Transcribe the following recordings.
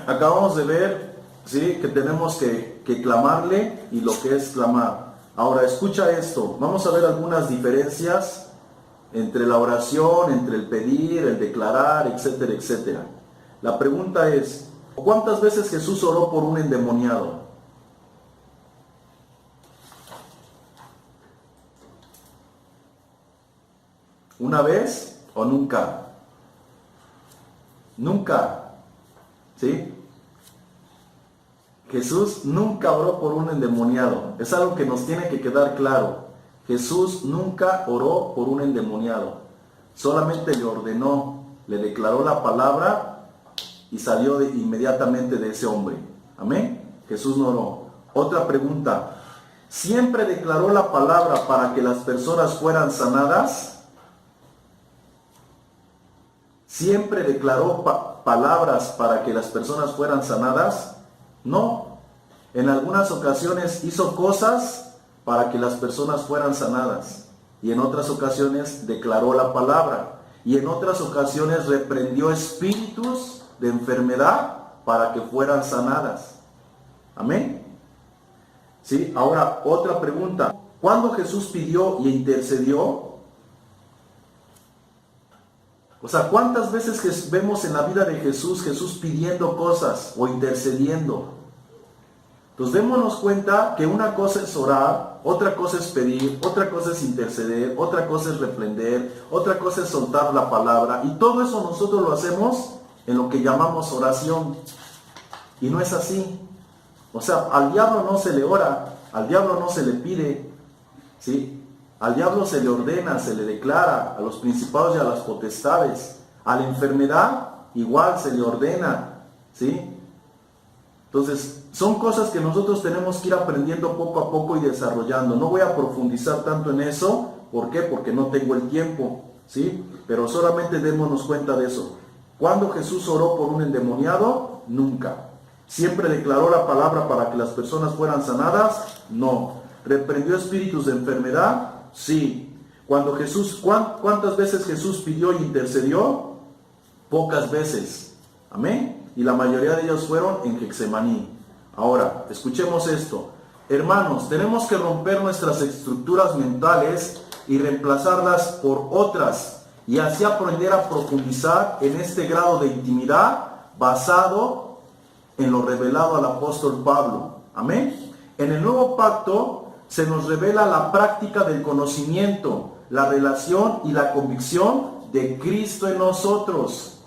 Acabamos de ver, ¿sí?, que tenemos que clamarle y lo que es clamar. Ahora, escucha esto. Vamos a ver algunas diferencias entre la oración, entre el pedir, el declarar, etcétera, etcétera. La pregunta es, ¿cuántas veces Jesús oró por un endemoniado? ¿Una vez o nunca? Nunca. ¿Sí? Jesús nunca oró por un endemoniado. Es algo que nos tiene que quedar claro. Jesús nunca oró por un endemoniado. Solamente le ordenó, le declaró la palabra y salió inmediatamente de ese hombre. Amén. Jesús no oró. Otra pregunta. ¿Siempre declaró la palabra para que las personas fueran sanadas? ¿Siempre declaró palabras para que las personas fueran sanadas? No. En algunas ocasiones hizo cosas para que las personas fueran sanadas. Y en otras ocasiones declaró la palabra. Y en otras ocasiones reprendió espíritus de enfermedad para que fueran sanadas. Amén. ¿Sí? Ahora, otra pregunta. ¿Cuándo Jesús pidió y intercedió? O sea, ¿cuántas veces vemos en la vida de Jesús pidiendo cosas o intercediendo? Entonces démonos cuenta que una cosa es orar, otra cosa es pedir, otra cosa es interceder, otra cosa es reprender, otra cosa es soltar la palabra. Y todo eso nosotros lo hacemos en lo que llamamos oración. Y no es así. O sea, al diablo no se le ora, al diablo no se le pide, ¿sí? Al diablo se le ordena, se le declara, a los principados y a las potestades. A la enfermedad igual se le ordena, ¿sí? Entonces, son cosas que nosotros tenemos que ir aprendiendo poco a poco y desarrollando. No voy a profundizar tanto en eso. ¿Por qué? Porque no tengo el tiempo, ¿sí? Pero solamente démonos cuenta de eso. ¿Cuándo Jesús oró por un endemoniado? Nunca. ¿Siempre declaró la palabra para que las personas fueran sanadas? No. ¿Reprendió espíritus de enfermedad? Sí. Cuando Jesús, ¿cuántas veces Jesús pidió y intercedió? Pocas veces. Amén. Y la mayoría de ellos fueron en Getsemaní. Ahora, escuchemos esto. Hermanos, tenemos que romper nuestras estructuras mentales y reemplazarlas por otras, y así aprender a profundizar en este grado de intimidad basado en lo revelado al apóstol Pablo. Amén. En el nuevo pacto se nos revela la práctica del conocimiento, la relación y la convicción de Cristo en nosotros.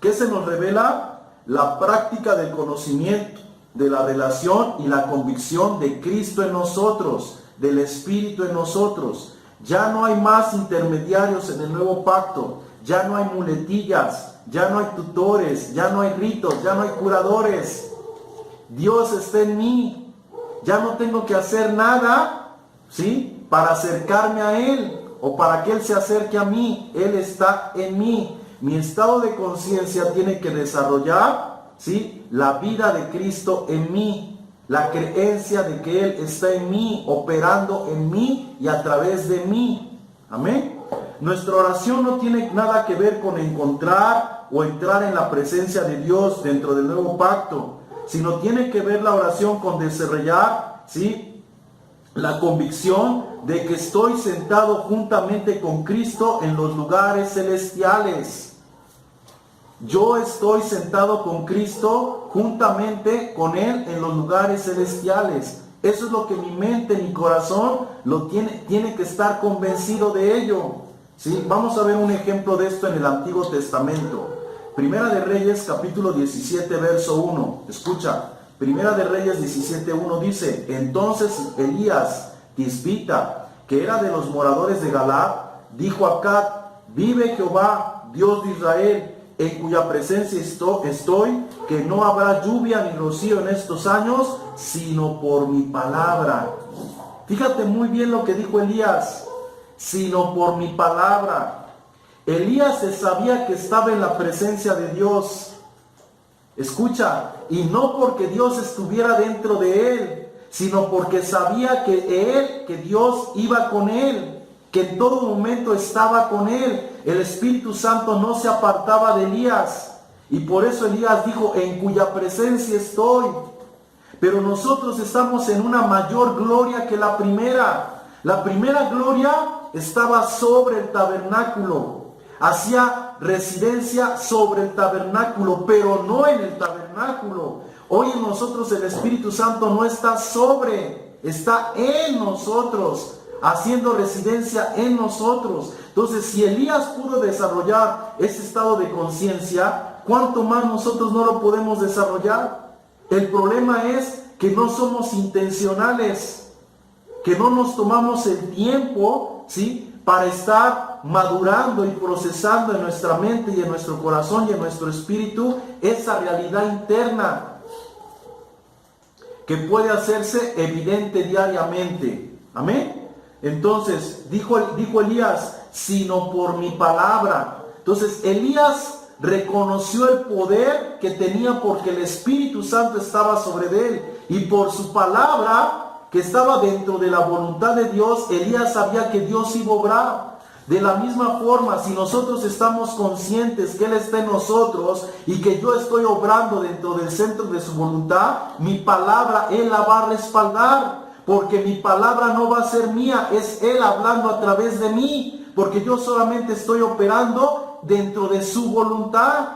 ¿Qué se nos revela? La práctica del conocimiento, de la relación y la convicción de Cristo en nosotros, del Espíritu en nosotros. Ya no hay más intermediarios en el nuevo pacto, ya no hay muletillas, ya no hay tutores, ya no hay ritos, ya no hay curadores. Dios está en mí. Ya no tengo que hacer nada, ¿sí?, para acercarme a Él o para que Él se acerque a mí. Él está en mí. Mi estado de conciencia tiene que desarrollar, ¿sí?, la vida de Cristo en mí. La creencia de que Él está en mí, operando en mí y a través de mí. Amén. Nuestra oración no tiene nada que ver con encontrar o entrar en la presencia de Dios dentro del nuevo pacto, sino tiene que ver la oración con desarrollar, ¿sí?, la convicción de que estoy sentado juntamente con Cristo en los lugares celestiales. Yo estoy sentado con Cristo juntamente con Él en los lugares celestiales. Eso es lo que mi mente, mi corazón tiene que estar convencido de ello, ¿sí? Vamos a ver un ejemplo de esto en el Antiguo Testamento. Primera de Reyes, capítulo 17, verso 1. Escucha. Primera de Reyes 17:1 dice: Entonces Elías, tisbita, que era de los moradores de Galaad, dijo a Acab: Vive Jehová, Dios de Israel, en cuya presencia estoy, que no habrá lluvia ni rocío en estos años, sino por mi palabra. Fíjate muy bien lo que dijo Elías: sino por mi palabra. Elías se sabía que estaba en la presencia de Dios. Escucha, y no porque Dios estuviera dentro de él, sino porque sabía que Dios iba con él, que en todo momento estaba con él. El Espíritu Santo no se apartaba de Elías. Y por eso Elías dijo, en cuya presencia estoy. Pero nosotros estamos en una mayor gloria que la primera. La primera gloria estaba sobre el tabernáculo. Hacía residencia sobre el tabernáculo, pero no en el tabernáculo. Hoy en nosotros el Espíritu Santo no está sobre, está en nosotros, haciendo residencia en nosotros. Entonces, si Elías pudo desarrollar ese estado de conciencia, ¿cuánto más nosotros no lo podemos desarrollar? El problema es que no somos intencionales, que no nos tomamos el tiempo, ¿sí?, para estar madurando y procesando en nuestra mente y en nuestro corazón y en nuestro espíritu esa realidad interna que puede hacerse evidente diariamente. Amén. Entonces, dijo Elías, sino por mi palabra. Entonces, Elías reconoció el poder que tenía porque el Espíritu Santo estaba sobre él. Y por su palabra, que estaba dentro de la voluntad de Dios, Elías sabía que Dios iba a obrar. De la misma forma, si nosotros estamos conscientes que Él está en nosotros y que yo estoy obrando dentro del centro de su voluntad, mi palabra Él la va a respaldar, porque mi palabra no va a ser mía, es Él hablando a través de mí, porque yo solamente estoy operando dentro de su voluntad.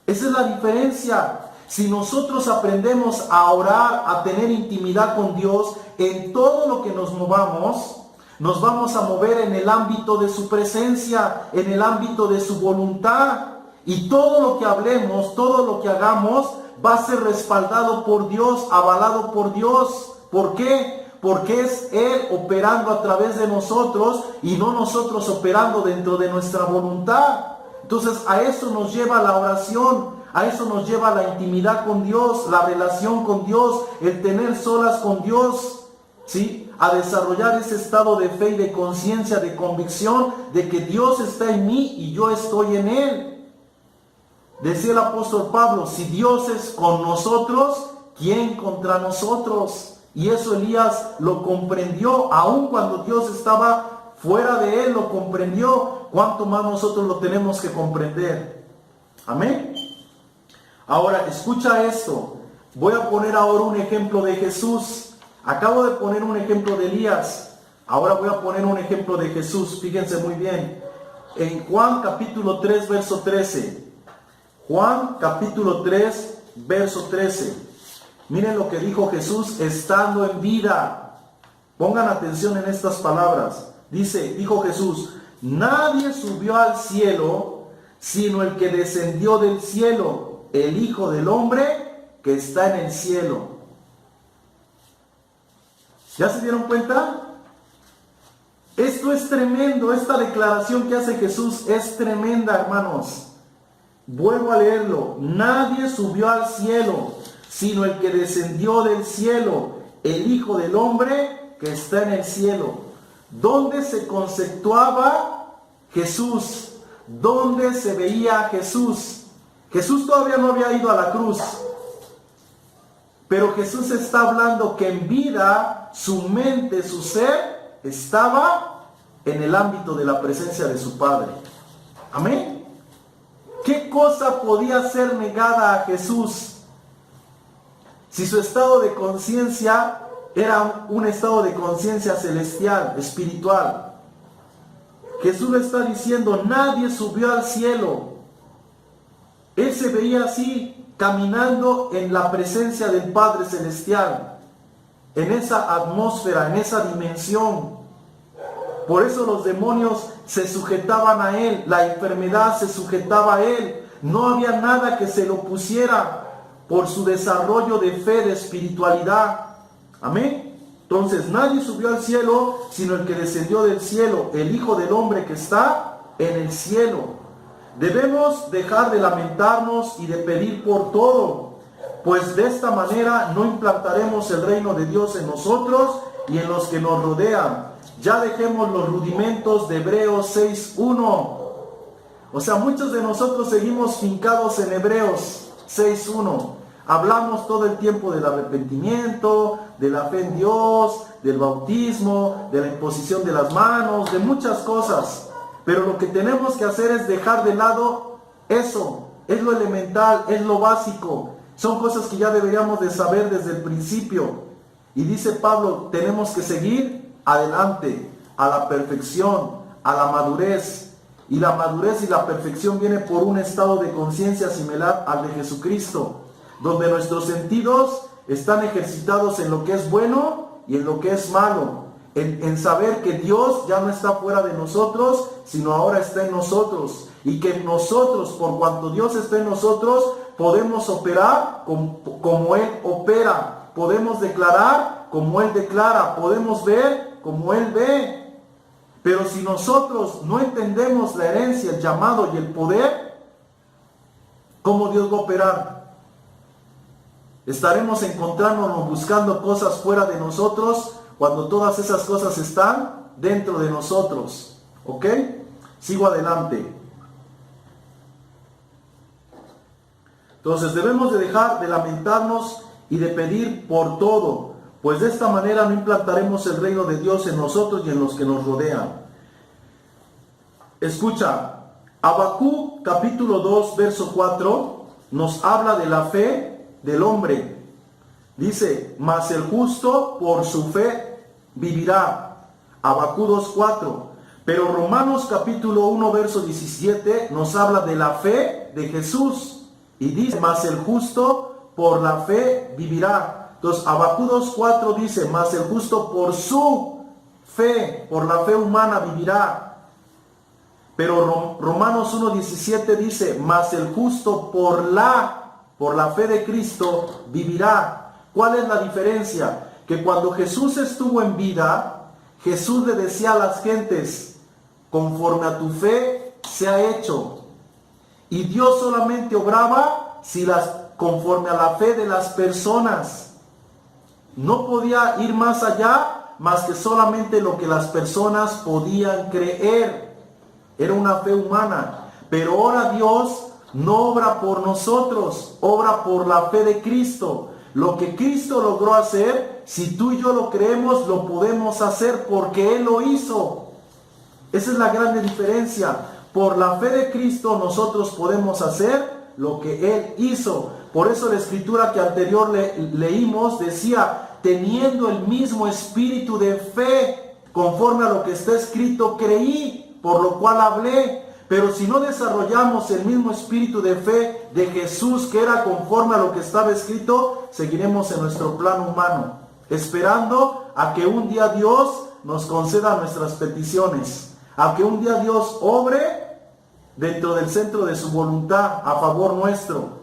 Esa es la diferencia. Si nosotros aprendemos a orar, a tener intimidad con Dios, en todo lo que nos movamos, nos vamos a mover en el ámbito de su presencia, en el ámbito de su voluntad. Y todo lo que hablemos, todo lo que hagamos, va a ser respaldado por Dios, avalado por Dios. ¿Por qué? Porque es Él operando a través de nosotros y no nosotros operando dentro de nuestra voluntad. Entonces a eso nos lleva la oración. A eso nos lleva la intimidad con Dios, la relación con Dios, el tener solas con Dios, ¿sí? A desarrollar ese estado de fe y de conciencia, de convicción de que Dios está en mí y yo estoy en Él. Decía el apóstol Pablo, si Dios es con nosotros, ¿quién contra nosotros? Y eso Elías lo comprendió, aun cuando Dios estaba fuera de él, lo comprendió. ¿Cuánto más nosotros lo tenemos que comprender? Amén. Ahora, escucha esto. Voy a poner ahora un ejemplo de Jesús. Acabo de poner un ejemplo de Elías. Ahora voy a poner un ejemplo de Jesús. Fíjense muy bien. En Juan capítulo 3, verso 13. Juan capítulo 3, verso 13. Miren lo que dijo Jesús estando en vida. Pongan atención en estas palabras. Dijo Jesús, nadie subió al cielo, sino el que descendió del cielo, el Hijo del Hombre que está en el cielo. ¿Ya se dieron cuenta? Esto es tremendo, esta declaración que hace Jesús es tremenda, hermanos. Vuelvo a leerlo. Nadie subió al cielo, sino el que descendió del cielo, el Hijo del Hombre que está en el cielo. ¿Dónde se conceptuaba Jesús? ¿Dónde se veía Jesús? Jesús todavía no había ido a la cruz, pero Jesús está hablando que en vida, su mente, su ser, estaba en el ámbito de la presencia de su Padre. Amén. ¿Qué cosa podía ser negada a Jesús? Si su estado de conciencia era un estado de conciencia celestial, espiritual. Jesús le está diciendo, nadie subió al cielo. Él se veía así, caminando en la presencia del Padre Celestial, en esa atmósfera, en esa dimensión. Por eso los demonios se sujetaban a Él, la enfermedad se sujetaba a Él. No había nada que se lo opusiera por su desarrollo de fe, de espiritualidad. Amén. Entonces nadie subió al cielo, sino el que descendió del cielo, el Hijo del Hombre que está en el cielo. Debemos dejar de lamentarnos y de pedir por todo, pues de esta manera no implantaremos el reino de Dios en nosotros y en los que nos rodean. Ya dejemos los rudimentos de Hebreos 6.1. O sea, muchos de nosotros seguimos fincados en Hebreos 6.1. Hablamos todo el tiempo del arrepentimiento, de la fe en Dios, del bautismo, de la imposición de las manos, de muchas cosas. Pero lo que tenemos que hacer es dejar de lado eso es lo elemental, es lo básico. Son cosas que ya deberíamos de saber desde el principio. Y dice Pablo, tenemos que seguir adelante, a la perfección, a la madurez. Y la madurez y la perfección viene por un estado de conciencia similar al de Jesucristo, donde nuestros sentidos están ejercitados en lo que es bueno y en lo que es malo. En saber que Dios ya no está fuera de nosotros, sino ahora está en nosotros. Y que nosotros, por cuanto Dios está en nosotros, podemos operar como Él opera. Podemos declarar como Él declara. Podemos ver como Él ve. Pero si nosotros no entendemos la herencia, el llamado y el poder, ¿cómo Dios va a operar? Estaremos encontrándonos buscando cosas fuera de nosotros cuando todas esas cosas están dentro de nosotros. ¿Ok? Sigo adelante. Entonces debemos de dejar de lamentarnos y de pedir por todo, pues de esta manera no implantaremos el reino de Dios en nosotros y en los que nos rodean. Escucha, Habacuc capítulo 2, verso 4, nos habla de la fe del hombre. Dice, mas el justo por su fe vivirá. Habacuc 2, 4. Pero Romanos capítulo 1, verso 17 nos habla de la fe de Jesús. Y dice, mas el justo por la fe vivirá. Entonces, Habacuc 2:4 dice, mas el justo por su fe, por la fe humana vivirá. Pero Romanos 1:17 dice, mas el justo por la fe de Cristo vivirá. ¿Cuál es la diferencia? Que cuando Jesús estuvo en vida, Jesús le decía a las gentes, conforme a tu fe se ha hecho. Y Dios solamente obraba conforme a la fe de las personas. No podía ir más allá, más que solamente lo que las personas podían creer. Era una fe humana. Pero ahora Dios no obra por nosotros, obra por la fe de Cristo. Lo que Cristo logró hacer, si tú y yo lo creemos, lo podemos hacer porque Él lo hizo. Esa es la gran diferencia. Por la fe de Cristo nosotros podemos hacer lo que Él hizo. Por eso la escritura que anterior leímos decía, teniendo el mismo espíritu de fe, conforme a lo que está escrito, creí, por lo cual hablé. Pero si no desarrollamos el mismo espíritu de fe de Jesús, que era conforme a lo que estaba escrito, seguiremos en nuestro plano humano, esperando a que un día Dios nos conceda nuestras peticiones, a que un día Dios obre dentro del centro de su voluntad a favor nuestro.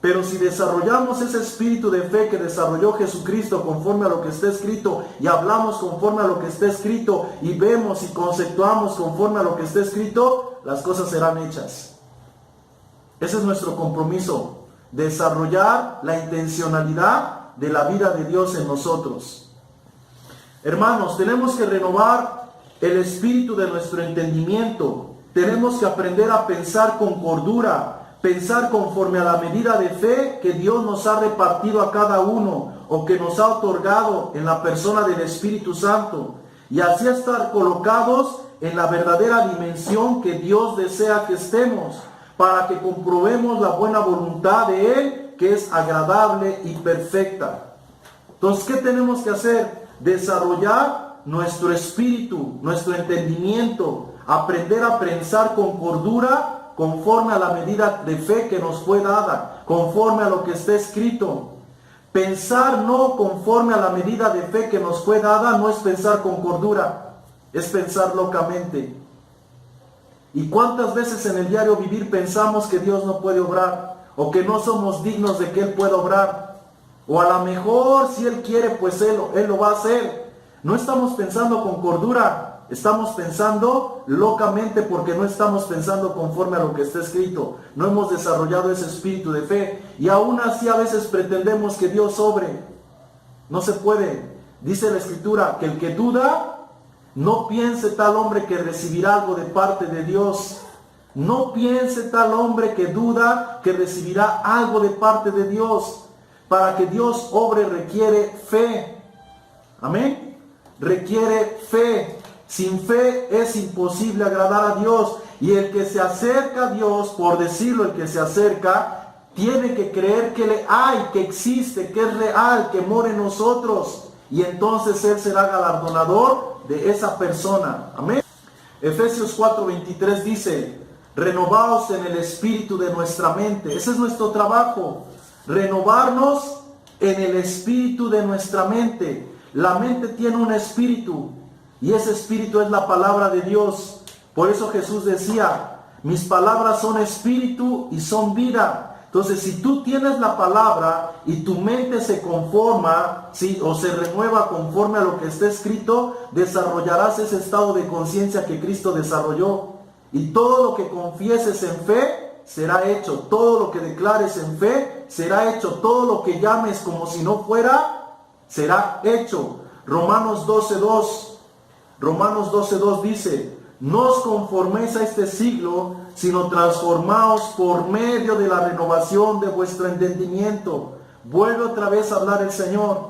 Pero si desarrollamos ese espíritu de fe que desarrolló Jesucristo conforme a lo que está escrito, y hablamos conforme a lo que está escrito, y vemos y conceptuamos conforme a lo que está escrito, las cosas serán hechas. Ese es nuestro compromiso, desarrollar la intencionalidad de la vida de Dios en nosotros. Hermanos, tenemos que renovar el espíritu de nuestro entendimiento. Tenemos que aprender a pensar con cordura, pensar conforme a la medida de fe que Dios nos ha repartido a cada uno, o que nos ha otorgado en la persona del Espíritu Santo, y así estar colocados en la verdadera dimensión que Dios desea que estemos, para que comprobemos la buena voluntad de Él, que es agradable y perfecta. Entonces, ¿qué tenemos que hacer? Desarrollar nuestro espíritu, nuestro entendimiento, aprender a pensar con cordura, conforme a la medida de fe que nos fue dada, conforme a lo que está escrito. Pensar no conforme a la medida de fe que nos fue dada no es pensar con cordura, es pensar locamente. ¿Y cuántas veces en el diario vivir pensamos que Dios no puede obrar, o que no somos dignos de que Él pueda obrar? O a lo mejor si Él quiere, pues Él lo va a hacer. No estamos pensando con cordura, estamos pensando locamente, porque no estamos pensando conforme a lo que está escrito. No hemos desarrollado ese espíritu de fe, y aún así a veces pretendemos que Dios obre. No se puede. Dice la escritura que el que duda, no piense tal hombre que recibirá algo de parte de Dios. No piense tal hombre que duda que recibirá algo de parte de Dios. Para que Dios obre requiere fe. Amén. Requiere fe. Sin fe es imposible agradar a Dios. Y el que se acerca a Dios, por decirlo, el que se acerca, tiene que creer que le hay, que existe, que es real, que mora en nosotros. Y entonces Él será galardonador de esa persona. Amén. Efesios 4:23 dice, renovaos en el espíritu de nuestra mente. Ese es nuestro trabajo, renovarnos en el espíritu de nuestra mente. La mente tiene un espíritu y ese espíritu es la palabra de Dios. Por eso Jesús decía, mis palabras son espíritu y son vida. Entonces, si tú tienes la palabra y tu mente se conforma, ¿sí?, o se renueva conforme a lo que está escrito, desarrollarás ese estado de conciencia que Cristo desarrolló. Y todo lo que confieses en fe será hecho. Todo lo que declares en fe será hecho. Todo lo que llames como si no fuera, será hecho. Romanos 12:2 dice, no os conforméis a este siglo, sino transformaos por medio de la renovación de vuestro entendimiento. Vuelve otra vez a hablar el Señor,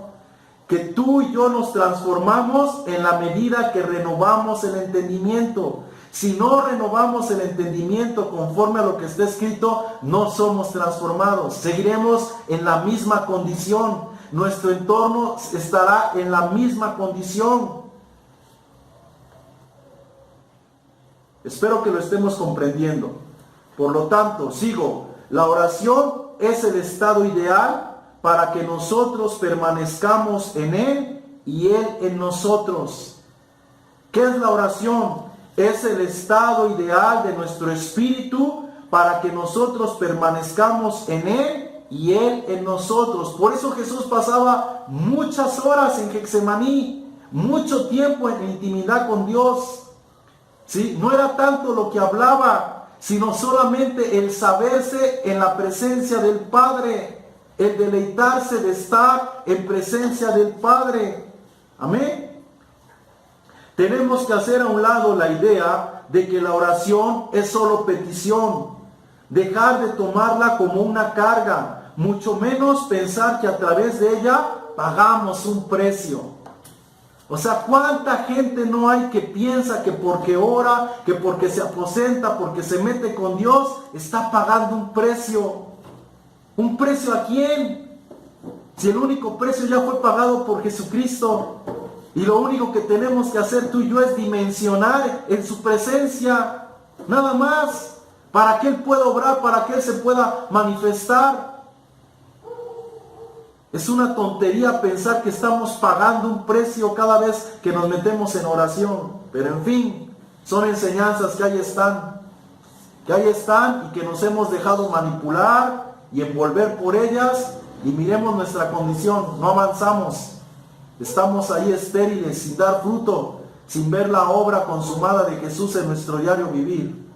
que tú y yo nos transformamos en la medida que renovamos el entendimiento. Si no renovamos el entendimiento conforme a lo que está escrito, no somos transformados. Seguiremos en la misma condición. Nuestro entorno estará en la misma condición. Espero que lo estemos comprendiendo. Por lo tanto, la oración es el estado ideal para que nosotros permanezcamos en Él y Él en nosotros. ¿Qué es la oración? Es el estado ideal de nuestro espíritu para que nosotros permanezcamos en Él y Él en nosotros. Por eso Jesús pasaba muchas horas en Getsemaní, mucho tiempo en intimidad con Dios. ¿Sí? No era tanto lo que hablaba, sino solamente el saberse en la presencia del Padre, el deleitarse de estar en presencia del Padre. Amén. Tenemos que hacer a un lado la idea de que la oración es solo petición, dejar de tomarla como una carga, mucho menos pensar que a través de ella pagamos un precio. O sea, ¿cuánta gente no hay que piensa que porque ora, que porque se aposenta, porque se mete con Dios, está pagando un precio? ¿Un precio a quién? Si el único precio ya fue pagado por Jesucristo. Y lo único que tenemos que hacer tú y yo es dimensionar en su presencia. Nada más. Para que Él pueda obrar, para que Él se pueda manifestar. Es una tontería pensar que estamos pagando un precio cada vez que nos metemos en oración. Pero en fin, son enseñanzas que ahí están y que nos hemos dejado manipular y envolver por ellas. Y miremos nuestra condición, no avanzamos. Estamos ahí estériles, sin dar fruto, sin ver la obra consumada de Jesús en nuestro diario vivir.